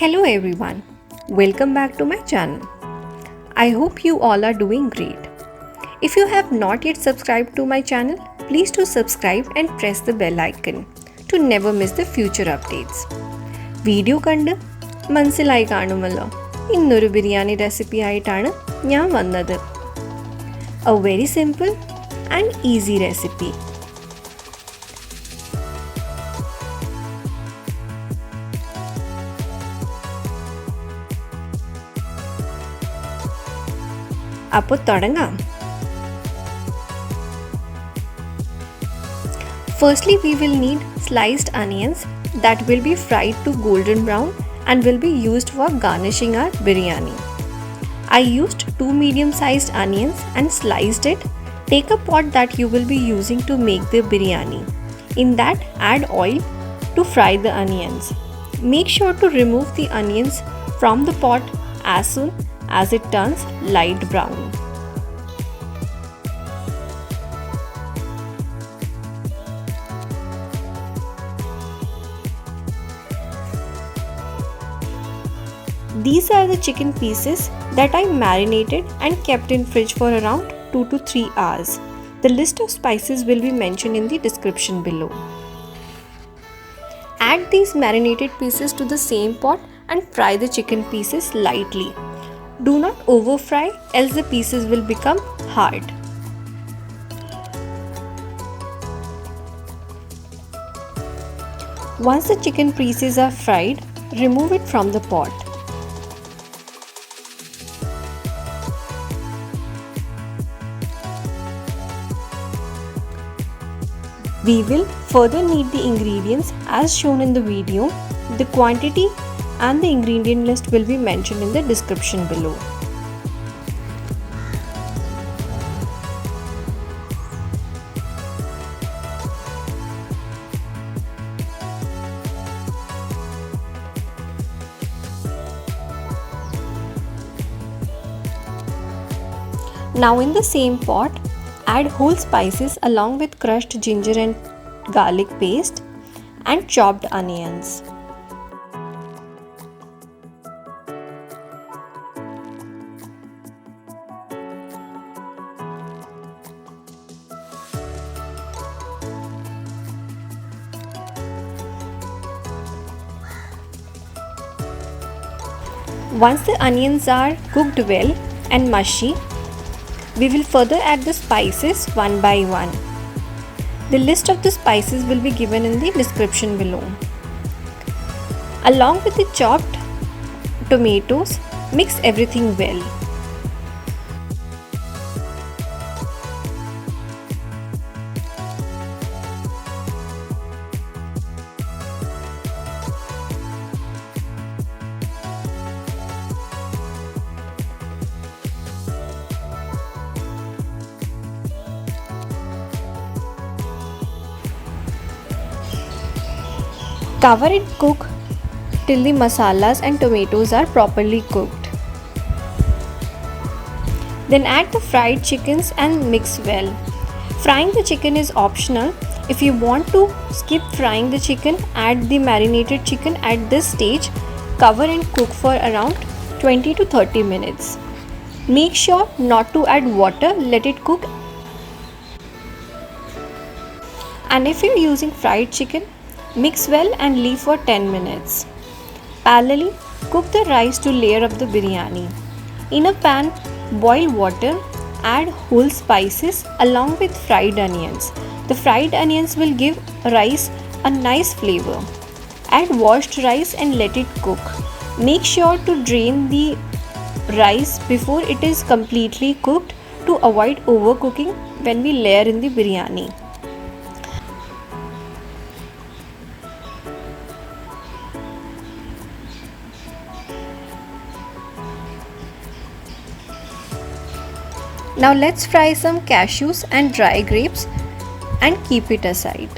Hello everyone, welcome back to my channel. I hope you all are doing great. If you have not yet subscribed to my channel, please do subscribe and press the bell icon to never miss the future updates. Video കണ്ട് മനസ്സിലായി കാണുമല്ലോ, ഇന്നൊരു biryani recipe ആയിട്ടാണ് ഞാൻ വന്നത്. A very simple and easy recipe. അപ്പോൾ തുടങ്ങാം. Firstly, we will need sliced onions that will be fried to golden brown and will be used for garnishing our biryani. I used 2 medium-sized onions and sliced it. Take a pot that you will be using to make the biryani. In that, add oil to fry the onions. Make sure to remove the onions from the pot as soon as it turns light brown. These are the chicken pieces that I marinated and kept in fridge for around 2 to 3 hours. The list of spices will be mentioned in the description below. Add these marinated pieces to the same pot and fry the chicken pieces lightly. Do not over fry, else the pieces will become hard. Once the chicken pieces are fried, remove it from the pot. We will further need the ingredients as shown in the video. The quantity and the ingredient list will be mentioned in the description below. Now in the same pot, add whole spices along with crushed ginger and garlic paste and chopped onions. Once the onions are cooked well and mushy, we will further add the spices one by one. The list of the spices will be given in the description below. Along with the chopped tomatoes, mix everything well. Cover and cook till the masalas and tomatoes are properly cooked. Then add the fried chickens and mix well. Frying the chicken is optional. If you want to skip frying the chicken, add the marinated chicken at this stage. Cover and cook for around 20 to 30 minutes. Make sure not to add water, let it cook. And if you're using fried chicken, mix well and leave for 10 minutes. Parallelly, cook the rice to layer up the biryani. In a pan, boil water, add whole spices along with fried onions. The fried onions will give rice a nice flavor. Add washed rice and let it cook. Make sure to drain the rice before it is completely cooked to avoid overcooking when we layer in the biryani. Now let's fry some cashews and dry grapes and keep it aside.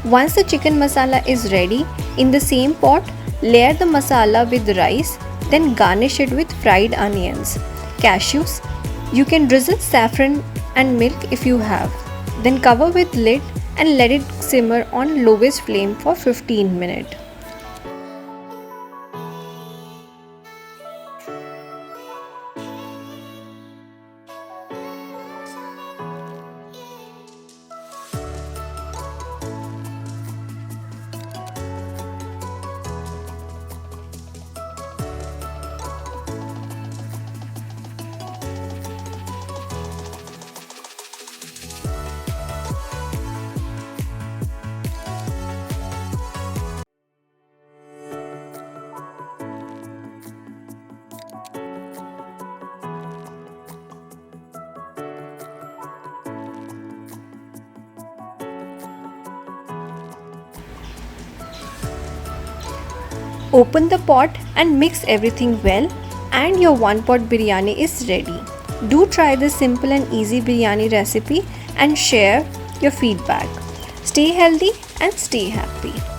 Once the chicken masala is ready, in the same pot, layer the masala with rice, then garnish it with fried onions, cashews. You can drizzle saffron and milk if you have. Then cover with lid and let it simmer on lowest flame for 15 minutes. Open the pot and mix everything well, and your one pot biryani is ready. Do try this simple and easy biryani recipe and share your feedback. Stay healthy and stay happy.